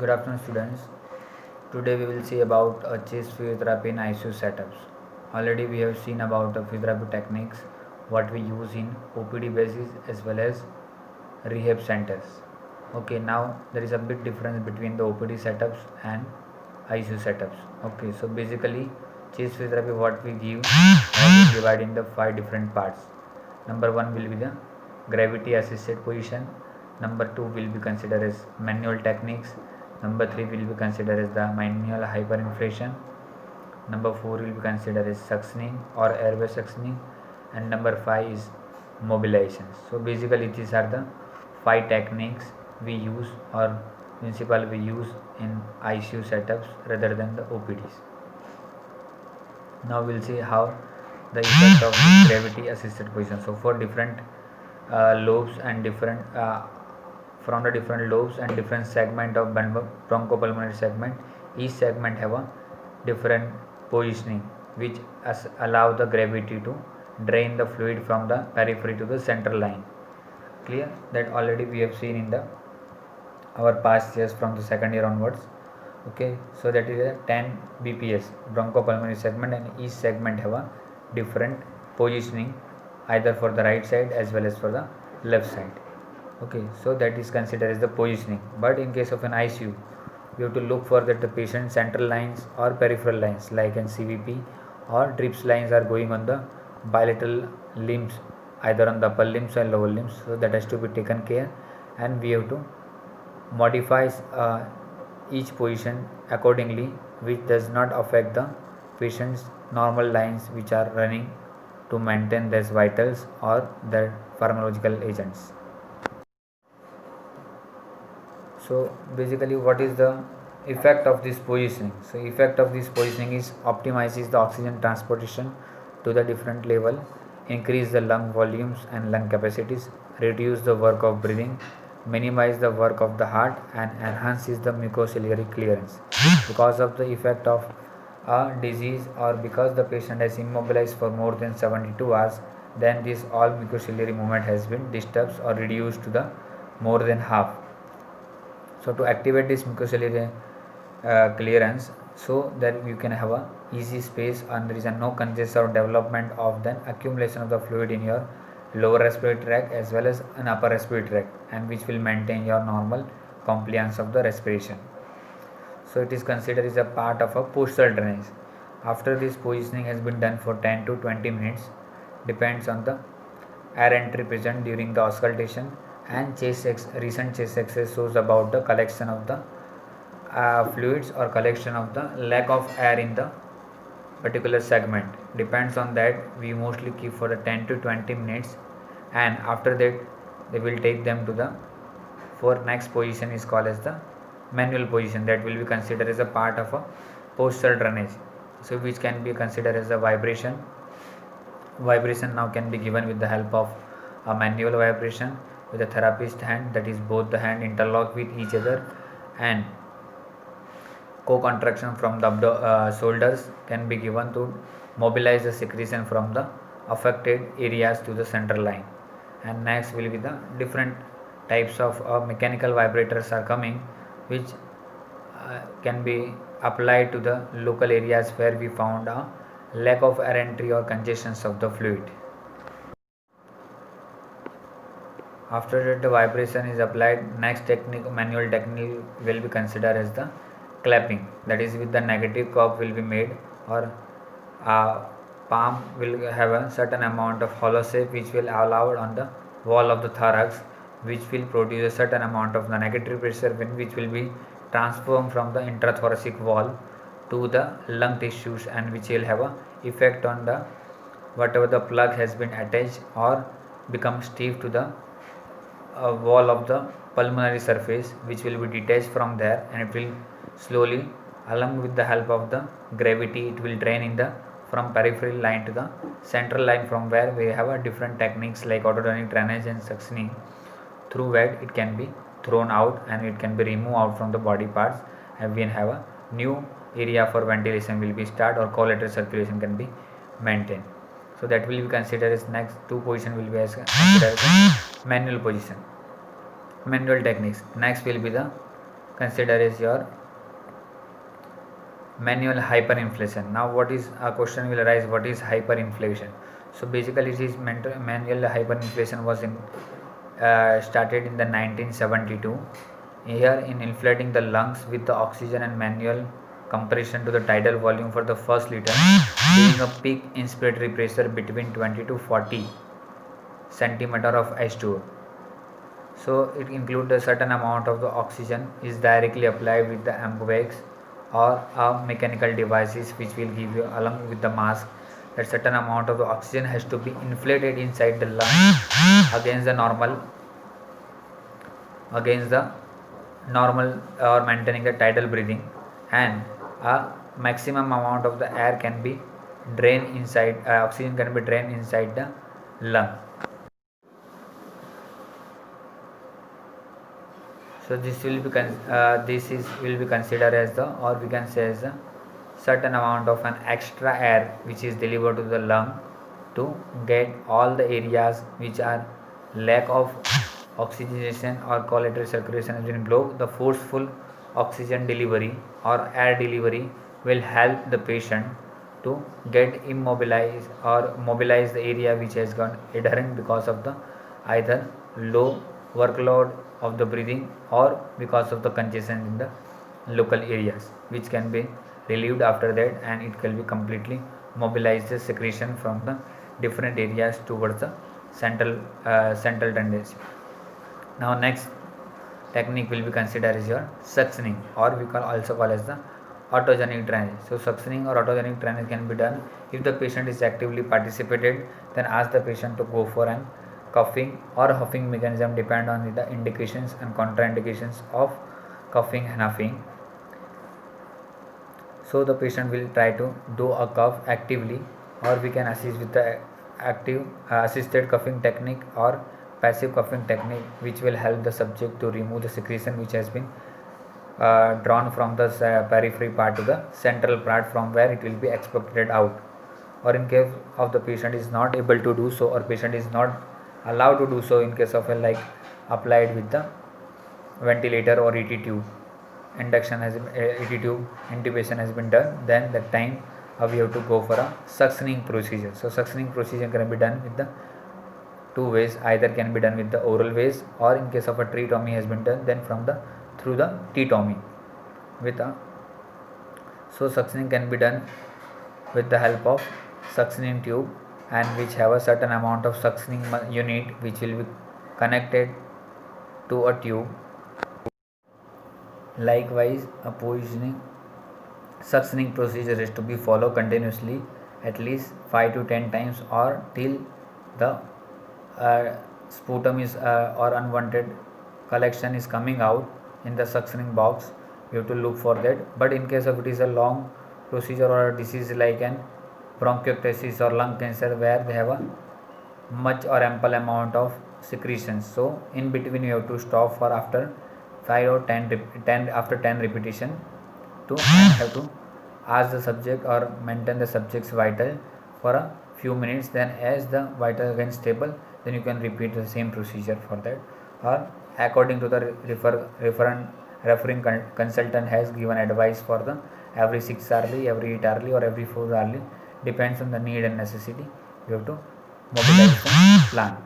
Good afternoon, students. Today we will see about chest physiotherapy in ICU setups. Already we have seen about the physiotherapy techniques, what we use in OPD basis as well as rehab centers. Okay, now there is a big difference between the OPD setups and ICU setups. Okay, so basically chest physiotherapy what we give we divide in the 5 different parts. Number 1 will be the gravity assisted position. Number 2 will be considered as manual techniques. Number 3 will be considered as the manual hyperinflation. Number 4 will be considered as suctioning or airway suctioning, and number 5 is mobilization. So basically these are the 5 techniques we use or principle we use in ICU setups rather than the OPDs. Now we'll see how the effect of gravity assisted position. So for different lobes and different from the different lobes and different segment of bronchopulmonary segment, each segment have a different positioning which allow the gravity to drain the fluid from the periphery to the central line. Clear that already we have seen in the our past years from the second year onwards. Okay, so that is a 10 bps bronchopulmonary segment, and each segment have a different positioning either for the right side as well as for the left side. Okay, so that is considered as the positioning. But in case of an ICU, you have to look for that the patient central lines or peripheral lines like in CVP or drips lines are going on the bilateral limbs, either on the upper limbs or lower limbs, so that has to be taken care, and we have to modify each position accordingly, which does not affect the patient's normal lines which are running to maintain their vitals or their pharmacological agents. So basically what is the effect of this positioning? So effect of this positioning is optimizes the oxygen transportation to the different level, increase the lung volumes and lung capacities, reduce the work of breathing, minimize the work of the heart, and enhances the mucociliary clearance. Because of the effect of a disease or because the patient has immobilized for more than 72 hours, then this all mucociliary movement has been disturbed or reduced to the more than half. So to activate this mucociliary clearance, so that you can have a easy space and there is a no congestion or development of the accumulation of the fluid in your lower respiratory tract as well as an upper respiratory tract, and which will maintain your normal compliance of the respiration. So it is considered as a part of a postal drainage. After this positioning has been done for 10 to 20 minutes, depends on the air entry present during the auscultation, and recent chest x-ray shows about the collection of the fluids or collection of the lack of air in the particular segment. Depends on that, we mostly keep for the 10 to 20 minutes, and after that they will take them to the for next position is called as the manual position, that will be considered as a part of a postal drainage, so which can be considered as a vibration now can be given with the help of a manual vibration with a therapist hand, that is both the hand interlock with each other, and co-contraction from the shoulders can be given to mobilize the secretion from the affected areas to the central line. And next will be the different types of mechanical vibrators are coming, which can be applied to the local areas where we found a lack of air entry or congestions of the fluid. After that the vibration is applied, next technique manual technique will be considered as the clapping, that is with the negative curve will be made, or palm will have a certain amount of hollow shape which will allow on the wall of the thorax, which will produce a certain amount of the negative pressure which will be transformed from the intrathoracic wall to the lung tissues, and which will have a effect on the whatever the plug has been attached or become stiff to the wall of the pulmonary surface, which will be detached from there, and it will slowly, along with the help of the gravity, it will drain in the from peripheral line to the central line, from where we have a different techniques like autodynamic drainage and suctioning, through where it can be thrown out and it can be removed out from the body parts, and we have a new area for ventilation will be start, or collateral circulation can be maintained. So that will be considered as next two position will be as considered as manual position, manual techniques. Next will be the consider as your manual hyperinflation. Now what is a question will arise, what is hyperinflation? So basically it is manual hyperinflation was started in the 1972. Here in inflating the lungs with the oxygen and manual compression to the tidal volume for the first liter, giving a peak inspiratory pressure between 20 to 40 centimeter of H2O. So it includes a certain amount of the oxygen is directly applied with the ambivax or a mechanical devices which will give you along with the mask. That certain amount of the oxygen has to be inflated inside the lung against the normal or maintaining the tidal breathing, and a maximum amount of the air can be drained inside, oxygen can be drained inside the lung. So this will be will be considered as the, or we can say as a certain amount of an extra air which is delivered to the lung to get all the areas which are lack of oxygenation or collateral circulation has been blocked. The forceful oxygen delivery or air delivery will help the patient to get immobilized or mobilize the area which has got adherent because of the either low workload of the breathing or because of the congestion in the local areas, which can be relieved after that, and it can be completely mobilize the secretion from the different areas towards the central tendency. Now next technique will be considered as your suctioning, or we can also call as the autogenic drainage. So suctioning or autogenic drainage can be done if the patient is actively participated, then ask the patient to go for an coughing or huffing mechanism depend on the indications and contraindications of coughing and huffing. So the patient will try to do a cough actively, or we can assist with the active assisted coughing technique or passive coughing technique, which will help the subject to remove the secretion which has been drawn from the periphery part to the central part from where it will be expected out. Or in case of the patient is not able to do so, or patient is not allowed to do so, in case of a like applied with the ventilator or ET tube, induction has ET tube intubation has been done, then that time we have to go for a suctioning procedure. So suctioning procedure can be done with the two ways, either can be done with the oral ways, or in case of a tritomy has been done, then from the through the T-tomy with a, so suctioning can be done with the help of suctioning tube, and which have a certain amount of suctioning unit which will be connected to a tube. Likewise, a positioning suctioning procedure is to be followed continuously at least 5 to 10 times, or till the sputum is or unwanted collection is coming out in the suctioning box. You have to look for that. But in case of it is a long procedure or a disease like an bronchiectasis or lung cancer, where they have a much or ample amount of secretions, so in between you have to stop for after 5 or 10 after 10 repetition to have to ask the subject or maintain the subject's vital for a few minutes. Then as the vital again stable, then you can repeat the same procedure for that, or according to the referring consultant has given advice for the every 6 hourly, every 8 hourly, or every 4 hourly, depends on the need and necessity. You have to mobilize the plan.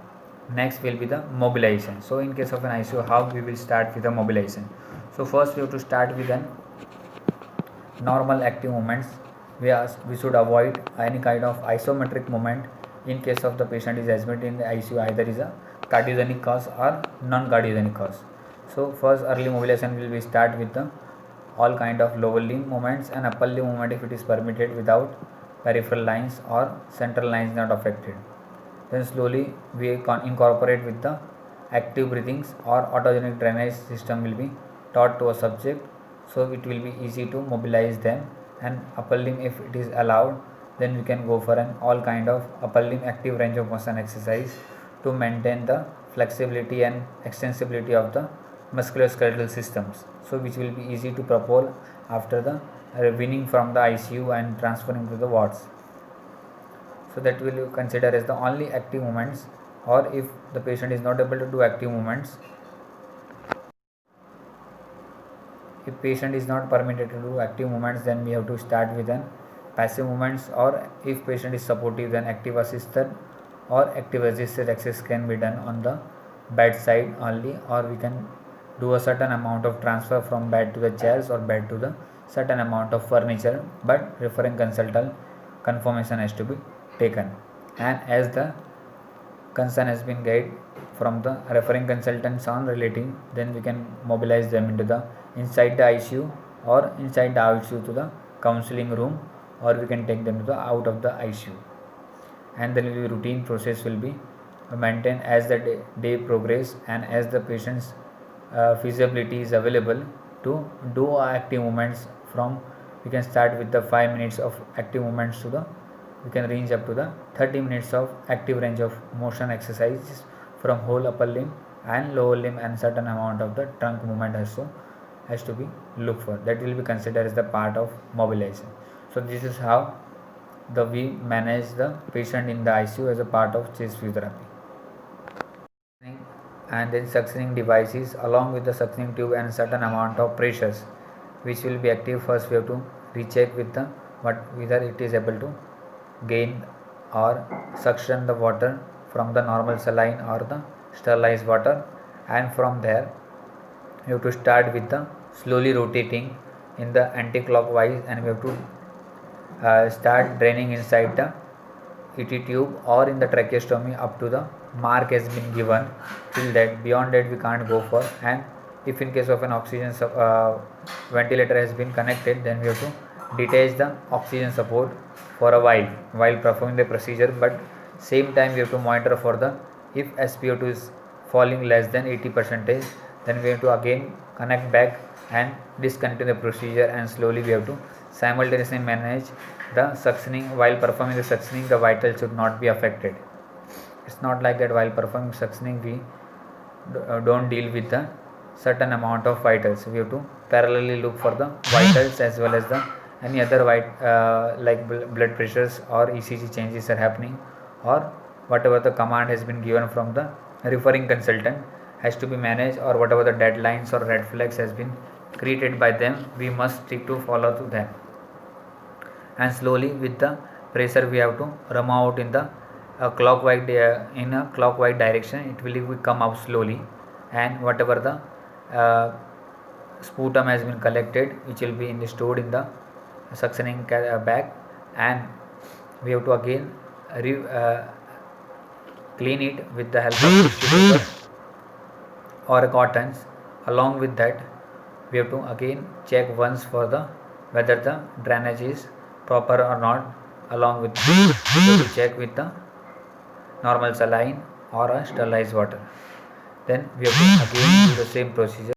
Next will be the mobilization. So in case of an ICU, how we will start with the mobilization? So first we have to start with an normal active movements. We should avoid any kind of isometric movement in case of the patient is admitted in the ICU, either is a cardiogenic cause or non-cardiogenic cause. So first early mobilization will be start with the all kind of lower limb movements and upper limb movement if it is permitted without peripheral lines or central lines not affected. Then slowly we incorporate with the active breathings or autogenic drainage system will be taught to a subject, so it will be easy to mobilize them. And upper limb if it is allowed, then we can go for an all kind of upper limb active range of motion exercise to maintain the flexibility and extensibility of the musculoskeletal systems, so which will be easy to propel after the weaning from the ICU and transferring to the wards. So that will consider as the only active movements, or if the patient is not able to do active movements, if patient is not permitted to do active movements, then we have to start with an passive movements, or if patient is supportive, then active assisted or active assisted exercise can be done on the bedside only, or we can do a certain amount of transfer from bed to the chairs or bed to the certain amount of furniture, but referring consultant confirmation has to be taken. And as the concern has been guided from the referring consultants on relating, then we can mobilize them into the inside the ICU or inside the ICU to the counseling room, or we can take them to the out of the ICU. And the routine process will be maintained as the day progress, and as the patient's feasibility is available to do active movements. From we can start with the 5 minutes of active movements to the we can range up to the 30 minutes of active range of motion exercises from whole upper limb and lower limb, and certain amount of the trunk movement also has to be looked for. That will be considered as the part of mobilization. So this is how we manage the patient in the ICU as a part of chest physiotherapy. And then suctioning devices along with the suctioning tube and certain amount of pressures which will be active. First we have to recheck with the whether it is able to gain or suction the water from the normal saline or the sterilized water, and from there you have to start with the slowly rotating in the anti-clockwise, and we have to start draining inside the ET tube or in the tracheostomy up to the mark has been given. Till that, beyond that we can't go for. And if in case of an oxygen ventilator has been connected, then we have to detach the oxygen support for a while performing the procedure, but same time we have to monitor for the if SpO2 is falling less than 80%, then we have to again connect back and discontinue the procedure, and slowly we have to simultaneously manage the suctioning. While performing the suctioning, the vital should not be affected. It's not like that while performing suctioning we don't deal with the certain amount of vitals. We have to parallelly look for the vitals as well as the any other like blood pressures or ECG changes are happening, or whatever the command has been given from the referring consultant has to be managed, or whatever the deadlines or red flags has been created by them, we must stick to follow to them. And slowly with the pressure we have to run out in the clockwise direction. It will come out slowly, and whatever the sputum has been collected, which will be stored in the suctioning bag, and we have to again clean it with the help of tissue paper or cottons. Along with that, we have to again check once for the whether the drainage is proper or not. Along with we have to check with the normal saline or a sterilized water. Then we have to again do the same procedure.